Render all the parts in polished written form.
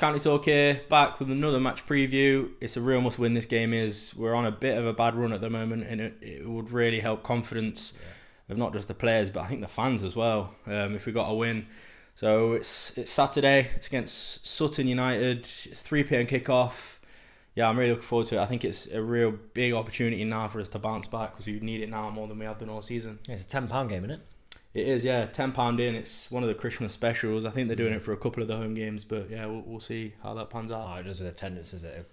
County Talk here, back with another match preview. It's a real must-win. This game is. We're on a bit of a bad run at the moment, and it would really help confidence of not just the players, but I think the fans as well. If we got a win, so it's Saturday. It's against Sutton United. It's 3 p.m. kickoff. Yeah, I'm really looking forward to it. I think it's a real big opportunity now for us to bounce back because we need it now more than we have done all season. It's a £10 game, isn't it? It is, yeah. £10 in. It's one of the Christmas specials. I think they're doing it for a couple of the home games, but yeah, we'll see how that pans out. Oh, it does with attendances at a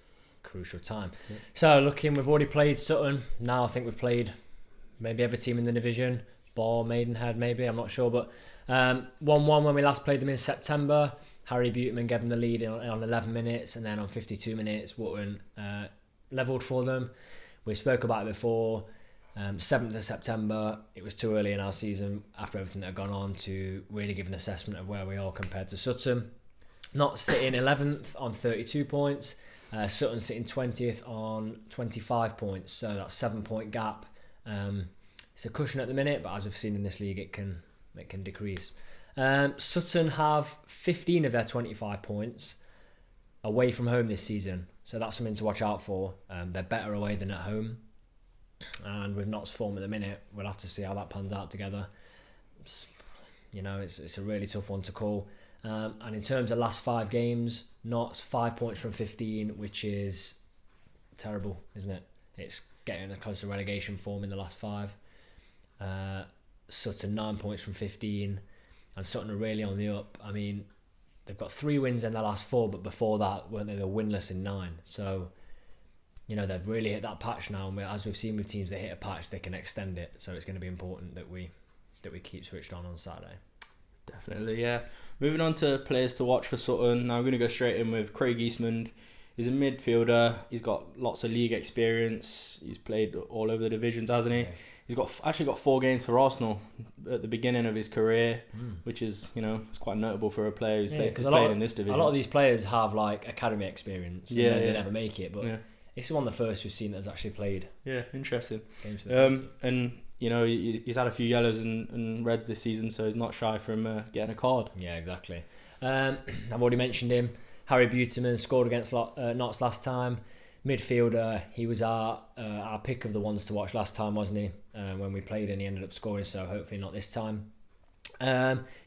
crucial time. Yeah. So, we've already played Sutton. Now I think we've played maybe every team in the division. Ball, Maidenhead, maybe. I'm not sure, but 1-1 when we last played them in September. Harry Buteman gave them the lead on 11 minutes, and then on 52 minutes, Wootton levelled for them. We spoke about it before. 7th of September, it was too early in our season after everything that had gone on to really give an assessment of where we are compared to Sutton. Not sitting 11th on 32 points, Sutton sitting 20th on 25 points, so that's 7-point gap. It's a cushion at the minute, but as we've seen in this league, it can decrease. Sutton have 15 of their 25 points away from home this season, so that's something to watch out for. They're better away than at home. And with Notts' form at the minute, we'll have to see how that pans out together. It's a really tough one to call. And in terms of last 5 games, Notts 5 points from 15, which is terrible, isn't it? It's getting close to relegation form in the last 5. Sutton 9 points from 15, and Sutton are really on the up. I mean, they've got 3 wins in their last 4, but before that, weren't they were winless in 9? So, they've really hit that patch now, and as we've seen with teams that hit a patch, they can extend it. So it's going to be important that we keep switched on Saturday. Definitely, yeah. Moving on to players to watch for Sutton. Now I'm going to go straight in with Craig Eastmond. He's a midfielder. He's got lots of league experience. He's played all over the divisions, hasn't he? Okay. He's actually got 4 games for Arsenal at the beginning of his career, which is, it's quite notable for a player who's played in this division. A lot of these players have academy experience. And they never make it, but. Yeah. It's one of the first we've seen that's actually played. Yeah, interesting. And he's had a few yellows and reds this season, so he's not shy from getting a card. Yeah, exactly. I've already mentioned him. Harry Buteman scored against Notts last time. Midfielder, he was our pick of the ones to watch last time, wasn't he? When we played, and he ended up scoring, so hopefully not this time.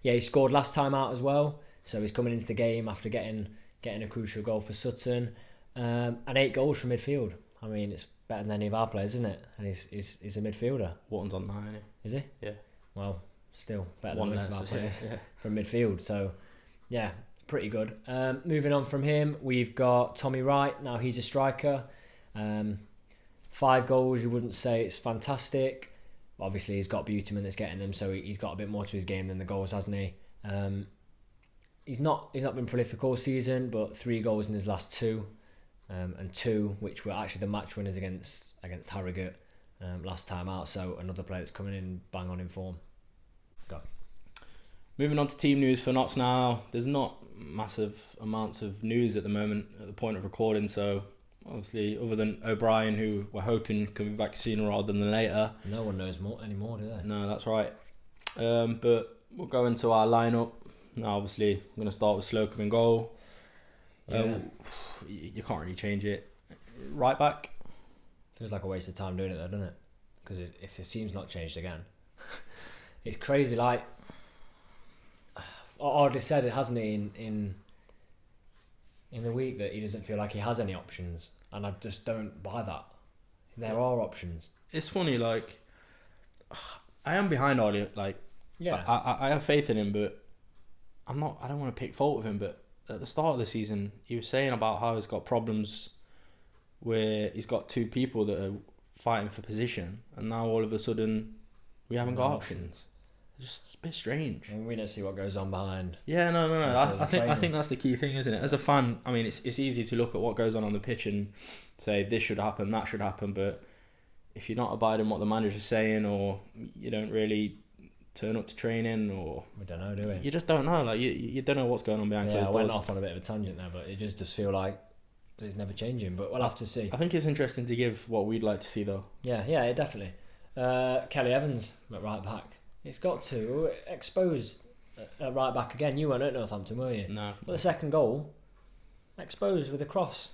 He scored last time out as well, so he's coming into the game after getting a crucial goal for Sutton. And 8 goals from midfield. I mean, it's better than any of our players, isn't it? And he's a midfielder. Wharton's on 9, isn't he? Is he? Yeah. Well, still better than most of our players from midfield. So, yeah, pretty good. Moving on from him, we've got Tommy Wright. Now he's a striker. 5 goals, you wouldn't say it's fantastic. Obviously, he's got Buteman that's getting them, so he's got a bit more to his game than the goals, hasn't he? He's not been prolific all season, but 3 goals in his last 2. And 2, which were actually the match winners against Harrogate last time out. So another player that's coming in bang on in form. Go. Moving on to team news for Notts now. There's not massive amounts of news at the moment at the point of recording. So obviously, other than O'Brien, who we're hoping can be back sooner rather than later. No one knows anymore, do they? No, that's right. But we'll go into our lineup. Now, obviously, I'm going to start with Slocum in goal. You can't really change it. Right back. Feels like a waste of time doing it though, doesn't it? Because if the team's not changed again, it's crazy. Oddly said it, hasn't he, in the week that he doesn't feel like he has any options, and I just don't buy that. There are options. It's funny, I am behind Ollie. I have faith in him, but I don't want to pick fault with him, but. At the start of the season, he was saying about how he's got problems where he's got 2 people that are fighting for position, and now all of a sudden we haven't got options. It's just a bit strange. I mean, we don't see what goes on behind. Yeah, no. I think that's the key thing, isn't it? As a fan, I mean, it's easy to look at what goes on the pitch and say this should happen, that should happen, but if you're not abiding what the manager's saying, or you don't really turn up to training, or we don't know, do we? You just don't know. You don't know what's going on behind closed doors. I went off on a bit of a tangent there, but it just does feel like it's never changing. But we'll have to see. I think it's interesting to give what we'd like to see, though. Yeah, definitely. Kelly Evans at right back. It's got to expose at right back again. You weren't at Northampton, were you? No. But the second goal, exposed with a cross,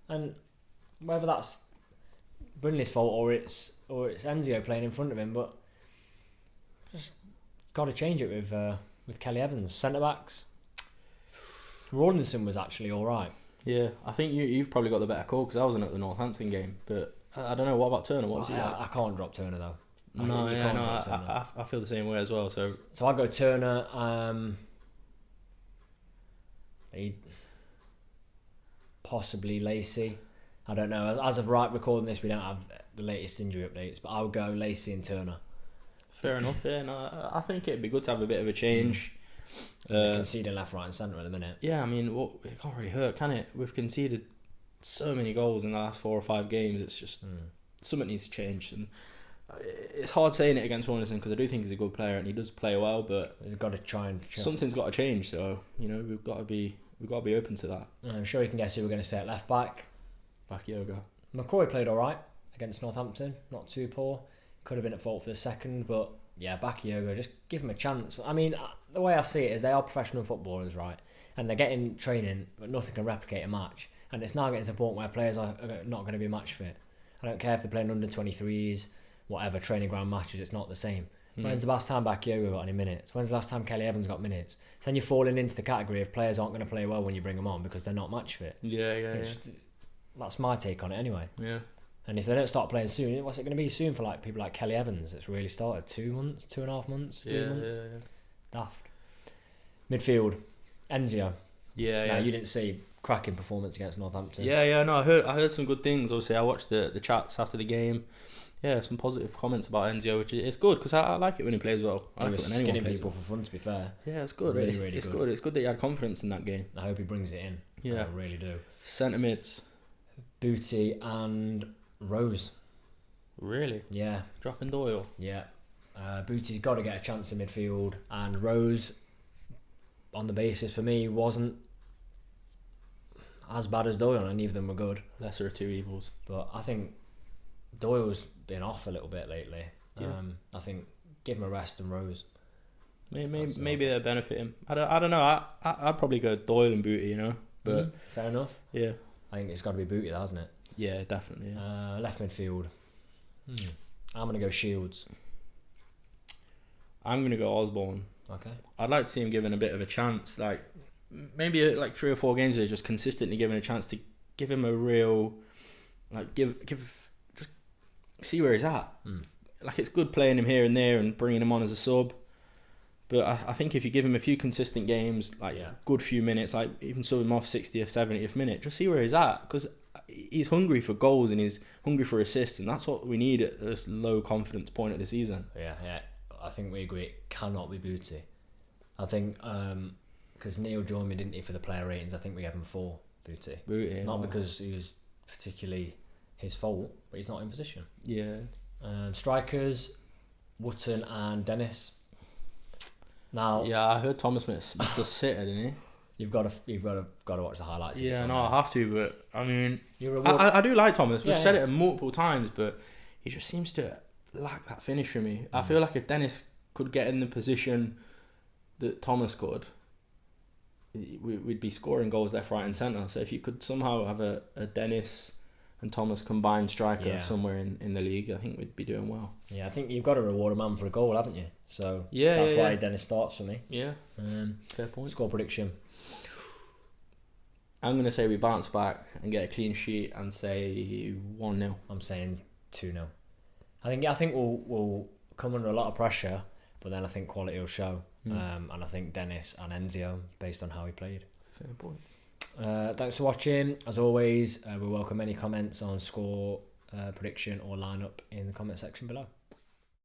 and whether that's Brindley's fault or it's Enzio playing in front of him, but just got to change it with Kelly Evans. Centre backs, Rawlinson was actually all right. Yeah, I think you've probably got the better call because I wasn't at the Northampton game, but I don't know. What about Turner? What was he like? I can't drop Turner though. I feel the same way as well. So I go Turner. Possibly Lacey. I don't know. As of right recording this, we don't have the latest injury updates, but I'll go Lacey and Turner. Fair enough. Yeah, no, I think it'd be good to have a bit of a change. They're conceding left, right, and centre at the minute. Yeah, I mean, it can't really hurt, can it? We've conceded so many goals in the last 4 or 5 games. It's just something needs to change, and it's hard saying it against Rawlinson because I do think he's a good player and he does play well, but he's got to try and something's got to change. So we've got to be open to that. I'm sure you can guess who we're going to say at left back. Bakayoko. McCroy played all right against Northampton, not too poor. Could have been at fault for the second, but yeah, Bakayoko, just give him a chance. I mean, the way I see it is they are professional footballers, right? And they're getting training, but nothing can replicate a match. And it's now getting to the point where players are not going to be match fit. I don't care if they're playing under 23s, whatever, training ground matches, it's not the same. When's the last time Bakayoko got any minutes? When's the last time Kelly Evans got minutes? So then you're falling into the category of players aren't going to play well when you bring them on because they're not match fit. Yeah. That's my take on it anyway. Yeah. And if they don't start playing soon, what's it going to be soon for like people like Kelly Evans? It's really started 2 months, 2.5 months, 3 months. Yeah. Daft. Midfield, Enzio. Yeah. Now you didn't see cracking performance against Northampton. Yeah. No, I heard some good things. Obviously, I watched the chats after the game. Yeah, some positive comments about Enzio, which is good because I like it when he plays well. I like he was skinning people for fun, to be fair. Yeah, it's good. Really It's good. good. It's good that he had confidence in that game. I hope he brings it in. Yeah. I really do. Centre mids. Booty and Rose. Really? Yeah. Dropping Doyle. Yeah. Booty's got to get a chance in midfield, and Rose, on the basis for me, wasn't as bad as Doyle, and neither of them were good. Lesser of two evils. But I think Doyle's been off a little bit lately. Yeah. I think give him a rest and Rose. Maybe they'll benefit him. I don't know. I'd probably go Doyle and Booty, but fair enough. Yeah. I think it's got to be Booty, though, hasn't it? Yeah, definitely. Yeah. Left midfield. I'm gonna go Shields. I'm gonna go Osborne. Okay. I'd like to see him given a bit of a chance, like maybe like 3 or 4 games where he's just consistently given a chance to give him a real, like give just see where he's at. Like it's good playing him here and there and bringing him on as a sub, but I think if you give him a few consistent games, like good few minutes, like even sub him off 60th, 70th minute, just see where he's at because he's hungry for goals and he's hungry for assists, and that's what we need at this low confidence point of the season. Yeah. I think we agree it cannot be Booty. I think because Neil joined me, didn't he, for the player ratings? I think we gave him 4 Booty. Not because he was particularly his fault, but he's not in position. Yeah. Strikers, Wootton and Dennis. Now, yeah, I heard Thomas missed the sitter, didn't he? You've got to watch the highlights. Yeah, no, I have to, but I mean, I I do like Thomas. We've said it multiple times, but he just seems to lack that finish for me. I feel like if Dennis could get in the position that Thomas could, we'd be scoring goals left, right, and centre. So if you could somehow have a Dennis and Thomas combined striker somewhere in the league, I think we'd be doing well. Yeah, I think you've got to reward a man for a goal, haven't you? So that's why Dennis starts for me. Yeah, fair point. Score prediction. I'm going to say we bounce back and get a clean sheet and say 1-0. I'm saying 2-0. I think we'll come under a lot of pressure, but then I think quality will show. And I think Dennis and Enzio, based on how he played. Fair points. Thanks for watching. As always, we welcome any comments on score prediction or lineup in the comment section below.